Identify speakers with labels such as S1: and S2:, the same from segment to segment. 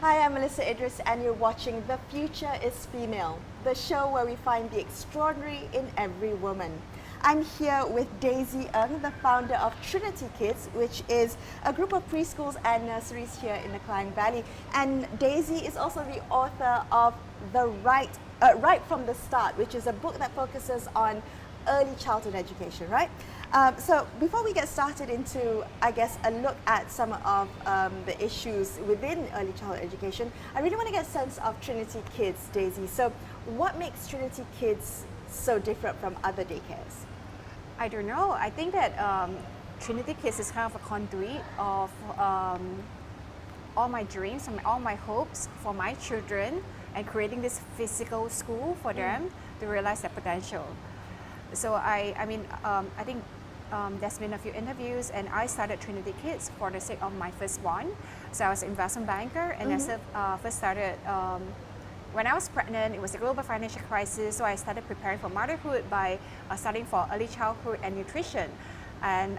S1: Hi, I'm Melissa Idris and you're watching The Future is Female, the show where we find the extraordinary in every woman. I'm here with Daisy Ng, the founder of Trinity Kids, which is a group of preschools and nurseries here in the Klang Valley. And Daisy is also the author of Right from the Start, which is a book that focuses on early childhood education, right? So before we get started into, I guess, a look at some of the issues within early childhood education, I really want to get a sense of Trinity Kids, Daisy. So what makes Trinity Kids so different from other daycares?
S2: I don't know. I think that Trinity Kids is kind of a conduit of all my dreams and all my hopes for my children, and creating this physical school for them to realize their potential. So I think there's been a few interviews, and I started Trinity Kids for the sake of my firstborn. So I was an investment banker, and I first started when I was pregnant. It was a global financial crisis, so I started preparing for motherhood by studying for early childhood and nutrition. And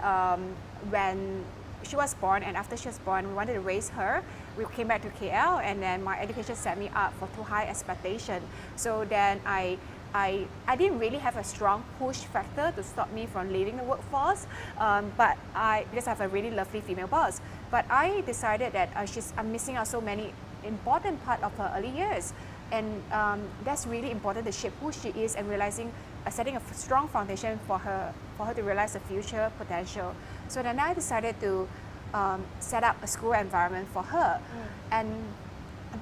S2: when she was born, and after she was born, we wanted to raise her. We came back to KL, and then my education set me up for too high expectation. So then I didn't really have a strong push factor to stop me from leaving the workforce, but because I have a really lovely female boss. But I decided that I'm missing out so many important part of her early years, and that's really important to shape who she is and realizing, setting a strong foundation for her to realize the future potential. So then I decided to set up a school environment for her, and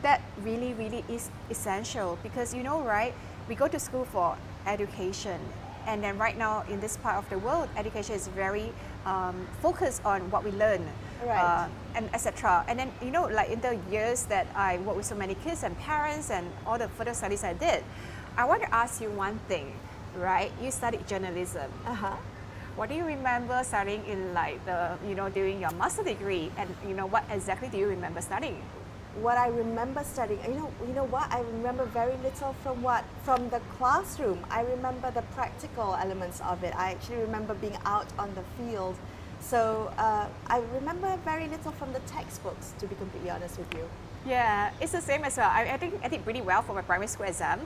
S2: that really is essential because right. We go to school for education, and then right now in this part of the world, education is very focused on what we learn,
S1: right.
S2: And etc. And then like in the years that I worked with so many kids and parents and all the further studies I did, I want to ask you one thing, right? You studied journalism. What do you remember studying in like the during your master degree, and what exactly do you remember studying?
S1: What I remember studying, you know what? I remember very little from the classroom. I remember the practical elements of it. I actually remember being out on the field. So I remember very little from the textbooks, to be completely honest with you.
S2: Yeah, it's the same as well. I think I did pretty well for my primary school exam.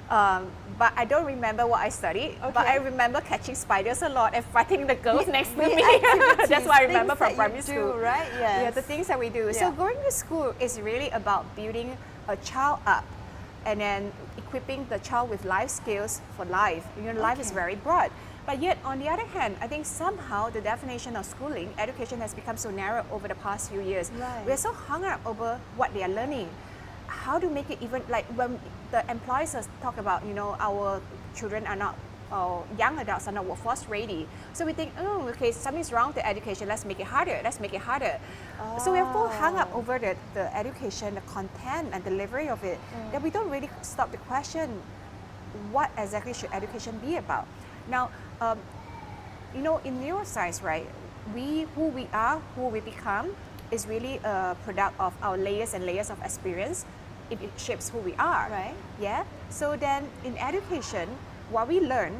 S2: But I don't remember what I studied. Okay. But I remember catching spiders a lot and fighting the girls next to me. That's what I remember from primary school.
S1: Right? Yes.
S2: Yeah, the things that we do. Yeah. So going to school is really about building a child up, and then equipping the child with life skills for life. Life is very broad. But yet, on the other hand, I think somehow the definition of schooling, education has become so narrow over the past few years.
S1: Right.
S2: We're so hung up over what they are learning. How to make it even, like when the employers talk about, our children are not, young adults are not workforce ready. So we think, oh, okay, something's wrong with the education, let's make it harder. So we're so hung up over the education, the content and delivery of it, that we don't really stop to question what exactly should education be about. Now, in neuroscience, right, who we are, who we become, is really a product of our layers and layers of experience. It shapes who we are.
S1: Right.
S2: Yeah. So then in education, what we learn,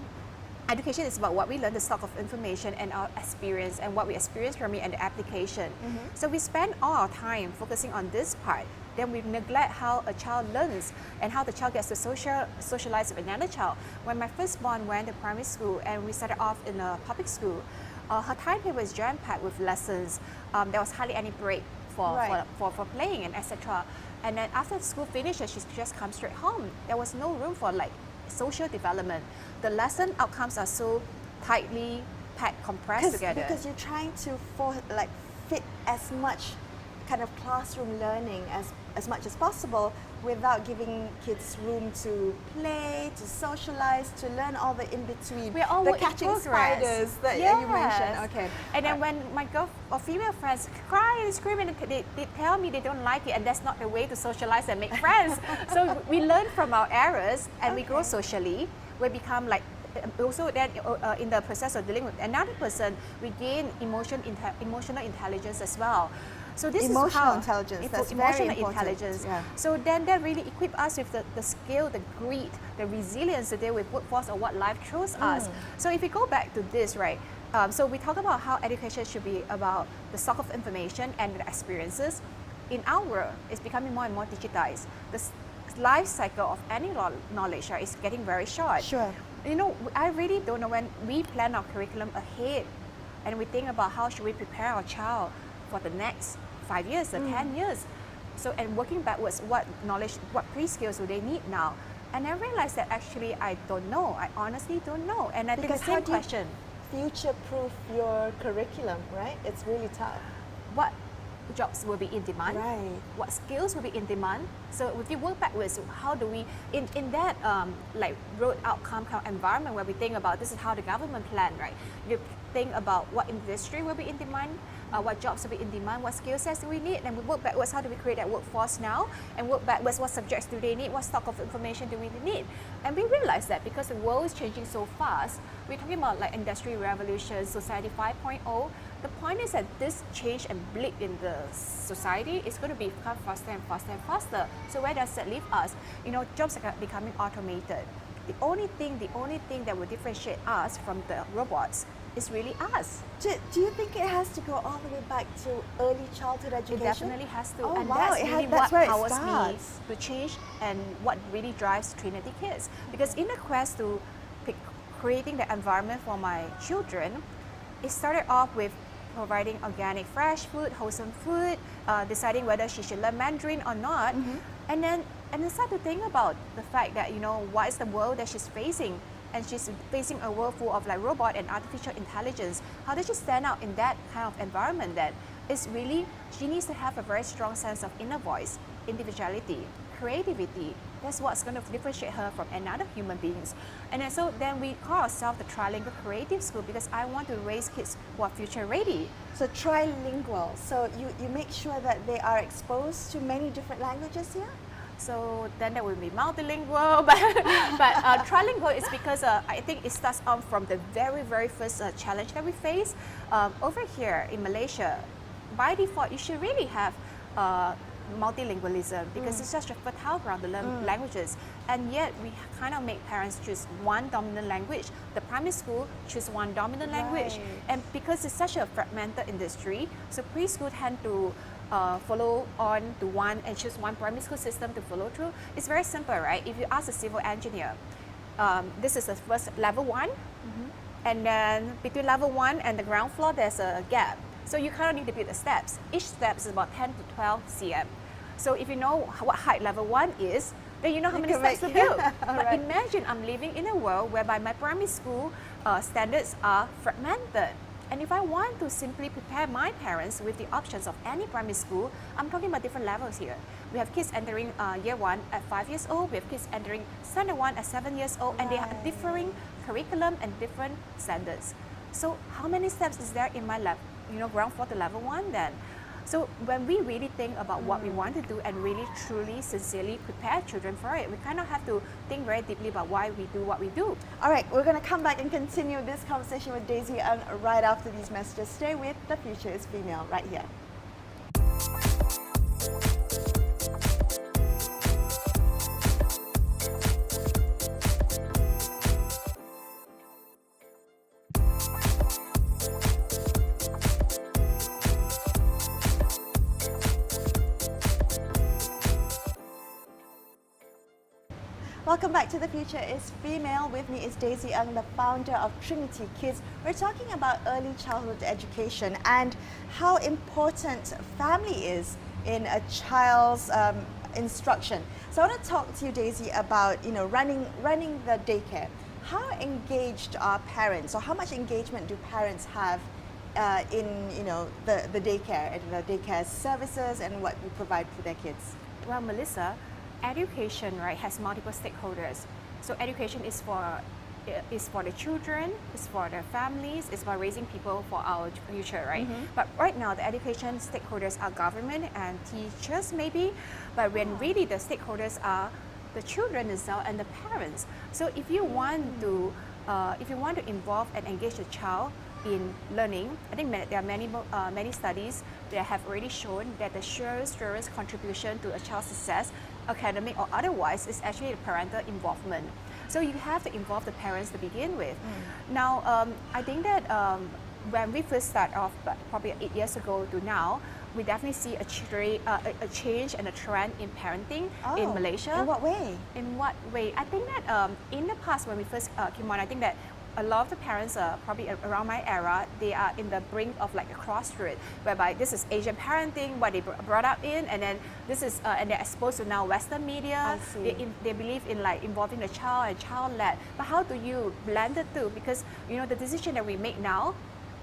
S2: education is about what we learn, the stock of information and our experience and what we experience from it and the application. So we spend all our time focusing on this part. Then we neglect how a child learns and how the child gets to socialize with another child. When my firstborn went to primary school and we started off in a public school, her timetable was jam-packed with lessons. There was hardly any break for playing and etc. And then after school finishes, she just comes straight home. There was no room for like social development. The lesson outcomes are so tightly packed, compressed together.
S1: Because you're trying to fit as much kind of classroom learning as much as possible without giving kids room to play, to socialize, to learn all the in-between.
S2: We're all
S1: the catching spiders that you mentioned. Okay.
S2: And then when my girl or female friends cry and scream and they tell me they don't like it, and that's not the way to socialize and make friends. So we learn from our errors and we grow socially. We become like, also then in the process of dealing with another person, we gain emotional intelligence as well. So this
S1: emotional intelligence, that's
S2: emotional
S1: very important.
S2: intelligence.
S1: Yeah.
S2: So then that really equip us with the skill, the grit, the resilience to deal with workforce or what life throws us. So if we go back to this, right, so we talk about how education should be about the stock of information and the experiences. in our world, it's becoming more and more digitized. The life cycle of any knowledge, right, is getting very short.
S1: Sure.
S2: You know, I really don't know, when we plan our curriculum ahead and we think about how should we prepare our child for the next 5 years or 10 years. So, and working backwards, what knowledge, what pre-skills do they need now? And I realized that actually I don't know. I honestly don't know. And I think the same question.
S1: Future-proof your curriculum, right? It's really tough.
S2: What jobs will be in demand?
S1: Right.
S2: What skills will be in demand? So if you work backwards, how do we, in that like road outcome kind of environment where we think about this is how the government plan, right? You think about what industry will be in demand, what jobs will be in demand, what skill sets do we need, and we work backwards, how do we create that workforce now, and work backwards, what subjects do they need, what stock of information do we need. And we realize that because the world is changing so fast, we're talking about like industry revolution, society 5.0, the point is that this change and blip in the society is going to become faster and faster and faster. So where does that leave us? You know, jobs are becoming automated. The only thing that will differentiate us from the robots is really us.
S1: Do you think it has to go all the way back to early childhood education?
S2: It definitely has to.
S1: Oh,
S2: and
S1: wow.
S2: that's really
S1: That's
S2: what
S1: where it
S2: powers me
S1: starts.
S2: to change and what really drives Trinity Kids. Because in the quest to creating the environment for my children, it started off with providing organic fresh food, wholesome food, deciding whether she should learn Mandarin or not. And then start to think about the fact that, you know, what is the world that she's facing? And she's facing a world full of like robot and artificial intelligence. How does she stand out in that kind of environment? That is really, she needs to have a very strong sense of inner voice, individuality, creativity. That's what's going to differentiate her from another human beings. And then we call ourselves the Trilingual Creative School because I want to raise kids who are future ready.
S1: So trilingual. So you make sure that they are exposed to many different languages here?
S2: So then there will be multilingual, but trilingual is because I think it starts on from the very, very first challenge that we face. Over here in Malaysia, by default, you should really have multilingualism because it's such a fertile ground to learn languages. And yet we kind of make parents choose one dominant language. The primary school choose one dominant language. And because it's such a fragmented industry, so preschool tend to follow on to one and choose one primary school system to follow through. It's very simple, right? If you ask a civil engineer, this is the first level 1, and then between level 1 and the ground floor, there's a gap. So you kind of need to build the steps. Each step is about 10 to 12 cm. So if you know what height level 1 is, then you know how many steps to build. But imagine I'm living in a world whereby my primary school standards are fragmented. And if I want to simply prepare my parents with the options of any primary school, I'm talking about different levels here. We have kids entering year 1 at 5 years old, we have kids entering standard 1 at 7 years old, and they have differing curriculum and different standards. So how many steps is there in my ground floor to level 1 then? So when we really think about what we want to do and really truly sincerely prepare children for it, we kind of have to think very deeply about why we do what we do.
S1: All right, we're going to come back and continue this conversation with Daisy Ng right after these messages. Stay with The Future is Female right here. Welcome back to The Future is Female. With me is Daisy Ng, the founder of Trinity Kids. We're talking about early childhood education and how important family is in a child's instruction. So I want to talk to you, Daisy, about running the daycare. How engaged are parents, or how much engagement do parents have in the daycare and the daycare services and what we provide for their kids?
S2: Well, Melissa, education, right, has multiple stakeholders. So education is for the children, it's for their families, it's for raising people for our future, right? But right now, the education stakeholders are government and teachers, maybe. But when really the stakeholders are the children themselves and the parents. So if you want to involve and engage the child in learning, I think there are many studies that have already shown that the surest contribution to a child's success, academic or otherwise, is actually the parental involvement. So you have to involve the parents to begin with. Now, I think that when we first start off, probably 8 years ago to now, we definitely see a change and a trend in parenting in Malaysia.
S1: In what way?
S2: In what way? I think that in the past when we first came on, I think that a lot of the parents, probably around my era, they are in the brink of like a crossroad, whereby this is Asian parenting, what they brought up in, and then this is, and they're exposed to now Western media. They believe in like involving the child and child-led. But how do you blend the two? Because the decision that we make now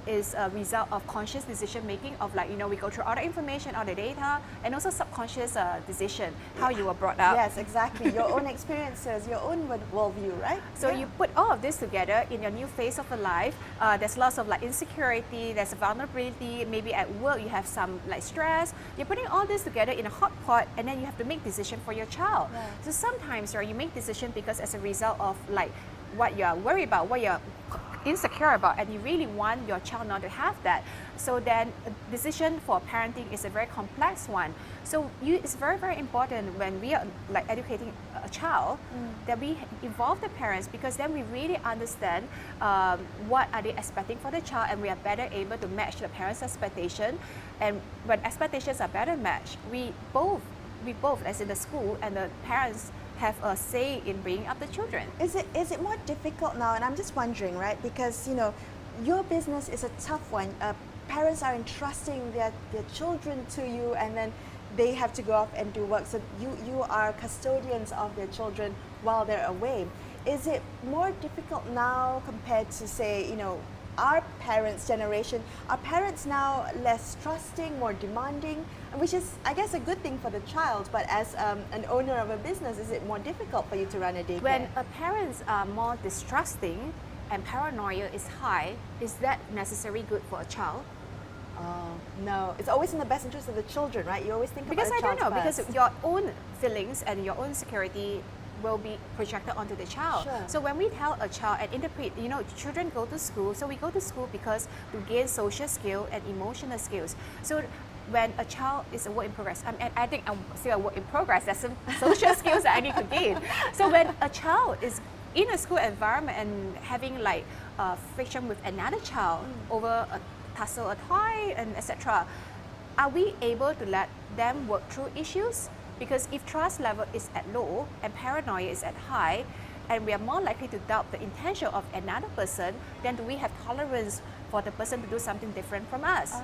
S2: is a result of conscious decision making of like, we go through all the information, all the data, and also subconscious decision, how you were brought up.
S1: Yes, exactly. Your own experiences, your own worldview, right?
S2: So you put all of this together in your new phase of your life. There's lots of like insecurity, there's vulnerability, maybe at work you have some like stress. You're putting all this together in a hot pot, and then you have to make decision for your child.
S1: Right.
S2: So sometimes you make decision because as a result of like what you are worried about, what you're insecure about, and you really want your child not to have that. So then a decision for parenting is a very complex one. So it's very, very important when we are like educating a child that we involve the parents, because then we really understand what are they expecting for the child, and we are better able to match the parents' expectation. And when expectations are better matched, we both, as in the school and the parents, have a say in bringing up the children.
S1: Is it more difficult now? And I'm just wondering, right? Because your business is a tough one. Parents are entrusting their children to you, and then they have to go off and do work. So you are custodians of their children while they're away. Is it more difficult now compared to, say, our parents' generation? Are parents now less trusting, more demanding, which is, I guess, a good thing for the child, but as an owner of a business, is it more difficult for you to run a daycare?
S2: When parents are more distrusting and paranoia is high, is that necessarily good for a child?
S1: No, it's always in the best interest of the children, right? You always think
S2: because
S1: about the child
S2: I don't know,
S1: first.
S2: because your own feelings and your own security will be projected onto the child.
S1: Sure.
S2: So when we tell a child and interpret, children go to school, so we go to school because to gain social skill and emotional skills. So when a child is a work in progress, I think I'm still a work in progress, there's some social skills that I need to gain. So when a child is in a school environment and having like friction with another child over a tussle, a toy, and etc., are we able to let them work through issues? Because if trust level is at low and paranoia is at high, and we are more likely to doubt the intention of another person, then do we have tolerance for the person to do something different from us?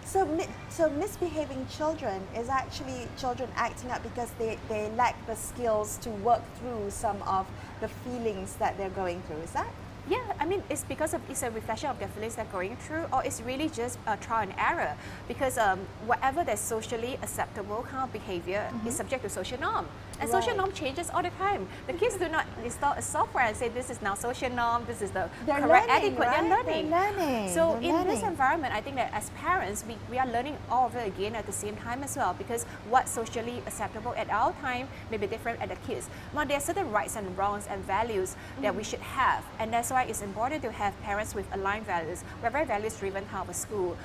S1: So misbehaving children is actually children acting up because they lack the skills to work through some of the feelings that they're going through. Is that?
S2: Yeah, it's because it's a reflection of their feelings they're going through, or it's really just a trial and error. Because whatever that's socially acceptable kind of behavior is subject to social norm. And social norm changes all the time. The kids do not install a software and say this is now social norm, this is the correct etiquette.
S1: Right?
S2: They're learning. So in this environment, I think that as parents, we are learning all of it again at the same time as well, because what's socially acceptable at our time may be different at the kids. Now there are certain rights and wrongs and values that we should have, and that's why it's important to have parents with aligned values. We're very values-driven kind of a school.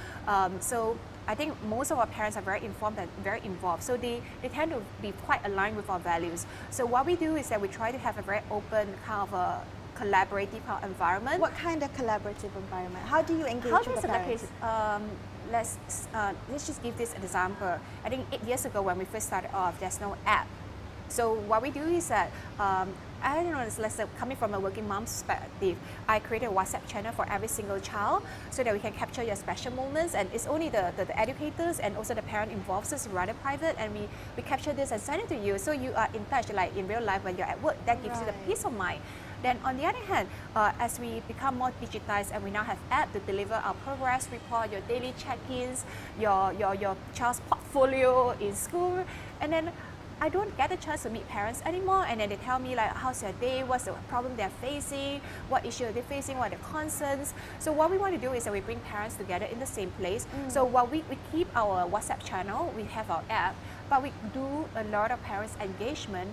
S2: So I think most of our parents are very informed and very involved. So they tend to be quite aligned with our values. So what we do is that we try to have a very open kind of a collaborative kind of environment.
S1: What kind of collaborative environment? How do you engage with the parents?
S2: Let's just give this an example. I think 8 years ago when we first started off, there's no app. So what we do is that, I don't know, let's say coming from a working mom's perspective, I created a WhatsApp channel for every single child so that we can capture your special moments, and it's only the educators and also the parent involved, so it's rather private, and we capture this and send it to you, so you are in touch like in real life when you're at work. That gives you the peace of mind. Then on the other hand, as we become more digitized and we now have app to deliver our progress report, your daily check-ins, your child's portfolio in school, and then I don't get a chance to meet parents anymore, and then they tell me like, how's your day, what's the problem they're facing, what issue are they facing, what are the concerns. So what we want to do is that we bring parents together in the same place. So while we keep our WhatsApp channel, we have our app, but we do a lot of parents engagement,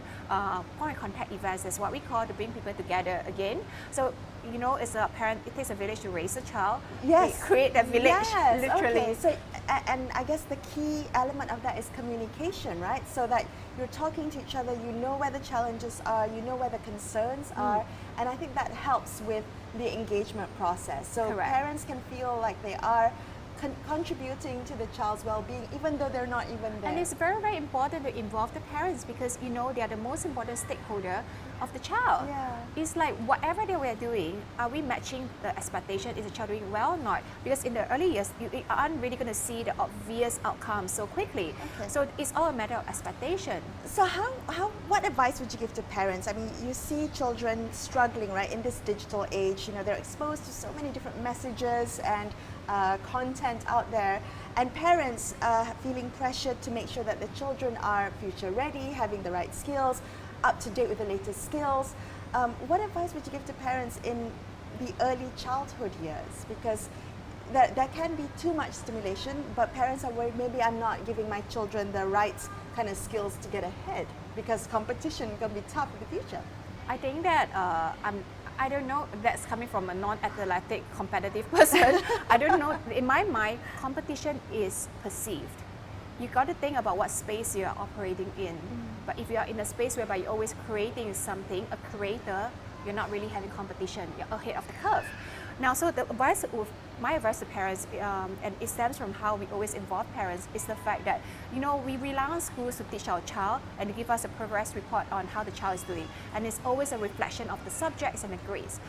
S2: point of contact events, that's what we call, to bring people together again. So as a parent, it takes a village to raise a child.
S1: Yes.
S2: We create that village, literally.
S1: Okay. So, and I guess the key element of that is communication, right? So that you're talking to each other, you know where the challenges are, you know where the concerns are, and I think that helps with the engagement process. So
S2: Correct.
S1: parents can feel like they are contributing to the child's well-being, even though they're not even there.
S2: And it's very, very important to involve the parents because you know they are the most important stakeholder of the child.
S1: Yeah.
S2: It's like whatever they were doing, are we matching the expectation? Is the child doing well or not? Because in the early years, you aren't really going to see the obvious outcome so quickly.
S1: Okay.
S2: So it's all a matter of expectation.
S1: So what advice would you give to parents? I mean, you see children struggling, right, in this digital age. You know, they're exposed to so many different messages and content out there, and parents feeling pressured to make sure that the children are future ready, having the right skills, up to date with the latest skills. What advice would you give to parents in the early childhood years? Because there can be too much stimulation, but parents are worried maybe I'm not giving my children the right kind of skills to get ahead because competition is going to be tough in the future.
S2: I think that I don't know, that's coming from a non-athletic competitive person. I don't know, in my mind, competition is perceived. You got to think about what space you're operating in. But if you're in a space whereby you're always creating something, a creator, you're not really having competition, you're ahead of the curve. Now, so my advice to parents, and it stems from how we always involve parents, is the fact that, you know, we rely on schools to teach our child and to give us a progress report on how the child is doing. And it's always a reflection of the subjects and the grades.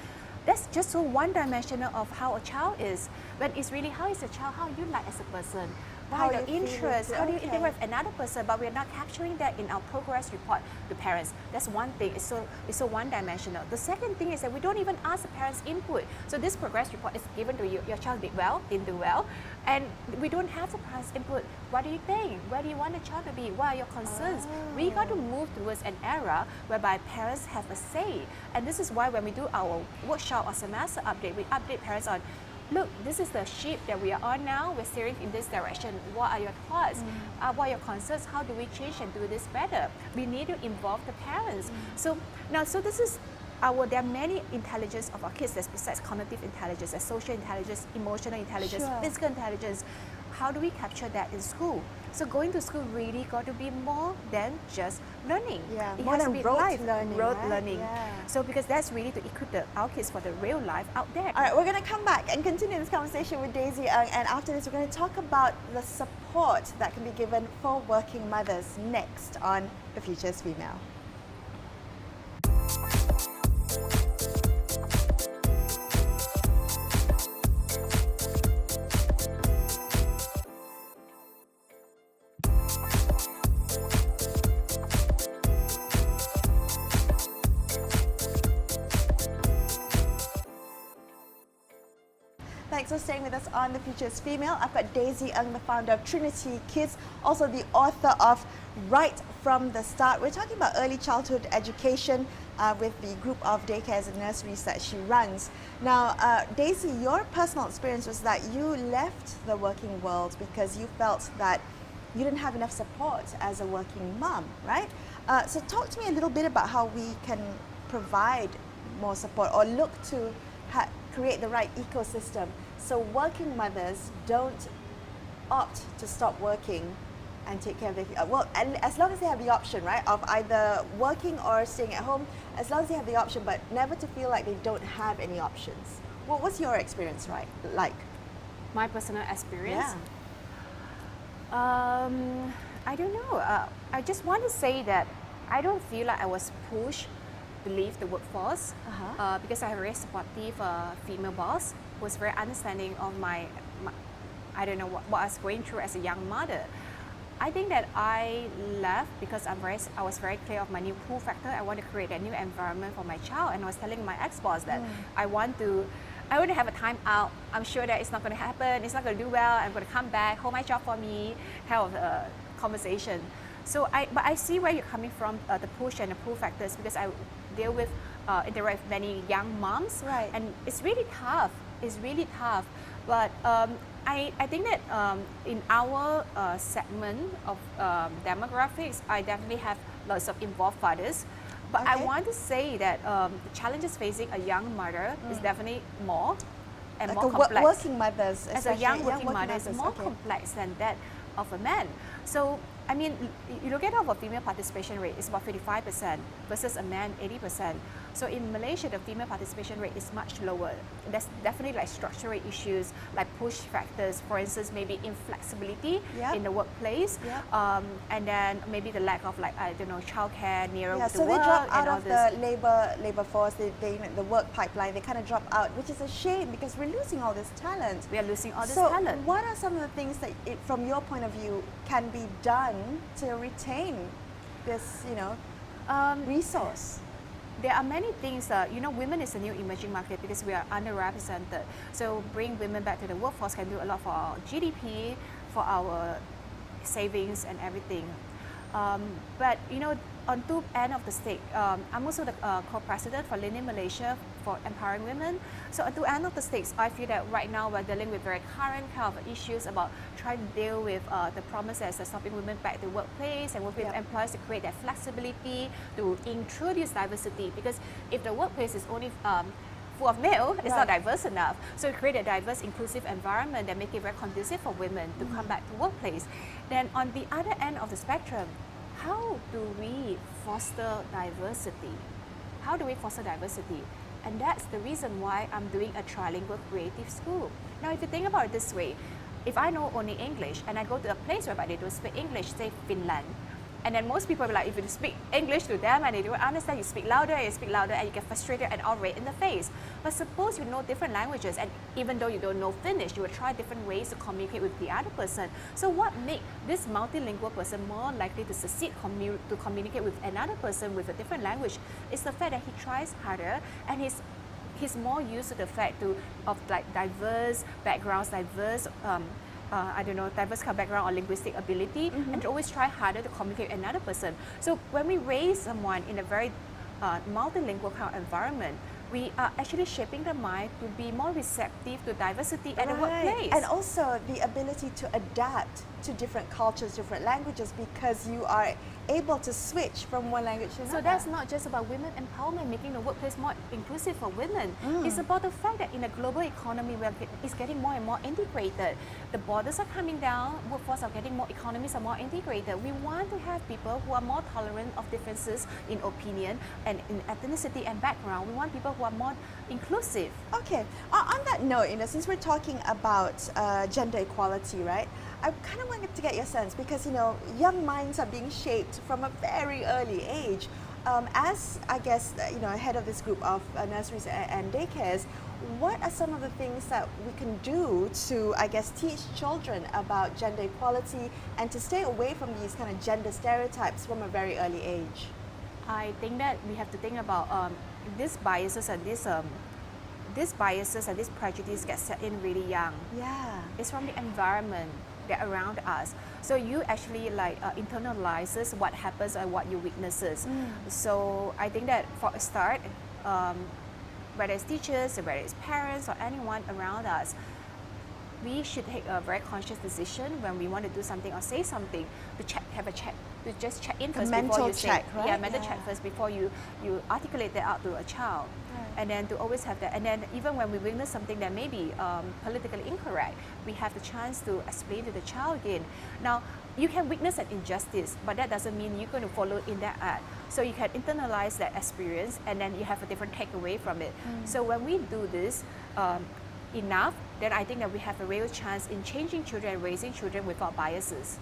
S2: That's just so one-dimensional of how a child is. But it's really how is the child, how you like as a person,
S1: How
S2: what are
S1: you
S2: your
S1: feel
S2: interests,
S1: it,
S2: how do you
S1: okay.
S2: interact with another person, but we're not capturing that in our progress report to parents. That's one thing, it's so one-dimensional. The second thing is that we don't even ask the parents' input. So this progress report is given to you, your child did well, didn't do well, and we don't have the parents' input. What do you think? Where do you want the child to be? What are your concerns? We got to move towards an era whereby parents have a say. And this is why when we do our workshop or semester update, we update parents on, look, this is the ship that we are on now. We're steering in this direction. What are your thoughts? What are your concerns? How do we change and do this better? We need to involve the parents. So now, so this is there are many intelligence of our kids. There's besides cognitive intelligence, there's social intelligence, emotional intelligence,
S1: Sure.
S2: physical intelligence. How do we capture that in school? So going to school really got to be more than just learning.
S1: Yeah,
S2: it
S1: more
S2: has to
S1: than
S2: be
S1: rote
S2: life,
S1: learning,
S2: rote
S1: right?
S2: learning.
S1: Yeah.
S2: So because that's really to equip our kids for the real life out there.
S1: All right, we're going to come back and continue this conversation with Daisy Ng, and after this we're going to talk about the support that can be given for working mothers next on The Future is Female. Thanks for staying with us on The Future is Female. I've got Daisy Ng, the founder of Trinity Kids, also the author of Right from the Start. We're talking about early childhood education with the group of daycares and nurseries that she runs. Now, Daisy, your personal experience was that you left the working world because you felt that you didn't have enough support as a working mom, right? So talk to me a little bit about how we can provide more support or look to create the right ecosystem so working mothers don't opt to stop working and take care of their well, and as long as they have the option, right, of either working or staying at home, as long as they have the option, but never to feel like they don't have any options. What was your experience like?
S2: My personal experience?
S1: Yeah.
S2: I don't know. I just want to say that I don't feel like I was pushed to leave the workforce because I have a very supportive female boss who was very understanding of my I don't know what I was going through as a young mother. I think that I left because I was very clear of my new pull factor. I want to create a new environment for my child, and I was telling my ex-boss that I want to have a time out. I'm sure that it's not going to happen. It's not going to do well. I'm going to come back, hold my job for me, have a conversation. So but I see where you're coming from, the push and the pull factors, because I deal with interact with many young moms,
S1: Right.
S2: and it's really tough. It's really tough. But I think that in our segment of demographics, I definitely have lots of involved fathers. But I
S1: Okay.
S2: want to say that the challenges facing a young mother is definitely more and
S1: Like
S2: more
S1: a
S2: complex.
S1: working mothers,
S2: As a
S1: especially
S2: young working mother,
S1: mothers,
S2: is more
S1: okay.
S2: complex than that of a man. So, I mean, you look at our female participation rate, it's about 55% versus a man 80%. So in Malaysia, the female participation rate is much lower. There's definitely like structural issues, like push factors, for instance, maybe inflexibility
S1: Yep.
S2: in the workplace,
S1: Yep.
S2: and then maybe the lack of like, I don't know, childcare nearer
S1: Yeah,
S2: to
S1: so they
S2: work
S1: drop
S2: and
S1: out
S2: all
S1: of
S2: this.
S1: the labor force, the work pipeline, they kind of drop out, which is a shame because we're losing all this talent.
S2: We are losing all this
S1: So
S2: talent.
S1: what are some of the things that, from your point of view, can be done to retain this, resource?
S2: There are many things, women is a new emerging market because we are underrepresented. So bring women back to the workforce can do a lot for our GDP, for our savings and everything. But on two end of the stick, I'm also the co-president for Lean in Malaysia for empowering women. So on two end of the sticks, I feel that right now we're dealing with very current kind of issues about trying to deal with the promises of stopping women back to the workplace and work with
S1: Yep.
S2: employers to create that flexibility to introduce diversity. Because if the workplace is only full of male, it's not
S1: Right.
S2: diverse enough. So create a diverse, inclusive environment that make it very conducive for women to come back to workplace. Then on the other end of the spectrum, how do we foster diversity? How do we foster diversity? And that's the reason why I'm doing a trilingual creative school. Now, if you think about it this way, if I know only English and I go to a place where they don't speak English, say Finland, and then most people will be like, if you speak English to them and they don't understand, you speak louder and you get frustrated and outraged in the face. But suppose you know different languages, and even though you don't know Finnish, you will try different ways to communicate with the other person. So what makes this multilingual person more likely to succeed to communicate with another person with a different language is the fact that he tries harder and he's more used to the fact of like diverse backgrounds, diverse diverse kind of background or linguistic ability, and to always try harder to communicate with another person. So when we raise someone in a very multilingual kind of environment, we are actually shaping the mind to be more receptive to diversity at the workplace.
S1: And also the ability to adapt to different cultures, different languages, because you are able to switch from one language to another.
S2: So that's not just about women empowerment, making the workplace more inclusive for women. It's about the fact that in a global economy where it's getting more and more integrated, the borders are coming down, workforce are getting more, economies are more integrated. We want to have people who are more tolerant of differences in opinion and in ethnicity and background. We want people who are more inclusive.
S1: Okay, on that note, since we're talking about gender equality, right? I kind of wanted to get your sense because, young minds are being shaped from a very early age. As, I guess, head of this group of nurseries and daycares, what are some of the things that we can do to, I guess, teach children about gender equality and to stay away from these kind of gender stereotypes from a very early age?
S2: I think that we have to think about these biases and these prejudices get set in really young.
S1: Yeah.
S2: It's from the environment that around us. So you actually internalizes what happens and what you witnesses. So I think that for a start, whether it's teachers, whether it's parents or anyone around us, we should take a very conscious decision when we want to do something or say something to just check in first before you say.
S1: Right?
S2: Yeah, mental check first before you articulate that out to a child. And then to always have that, and then even when we witness something that may be politically incorrect, we have the chance to explain to the child again. Now, you can witness an injustice, but that doesn't mean you're going to follow in that act. So you can internalize that experience, and then you have a different takeaway from it. So when we do this enough, then I think that we have a real chance in changing children and raising children without biases.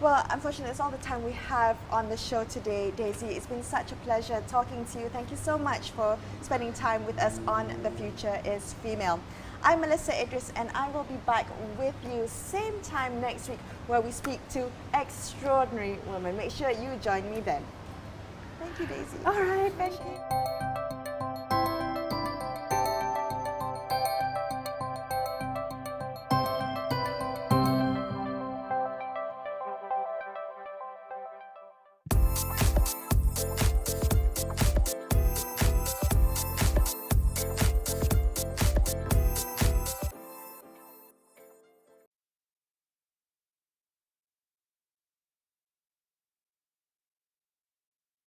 S1: Well, unfortunately, that's all the time we have on the show today, Daisy. It's been such a pleasure talking to you. Thank you so much for spending time with us on The Future is Female. I'm Melissa Idris, and I will be back with you same time next week where we speak to extraordinary women. Make sure you join me then. Thank you, Daisy.
S2: All right, thank you.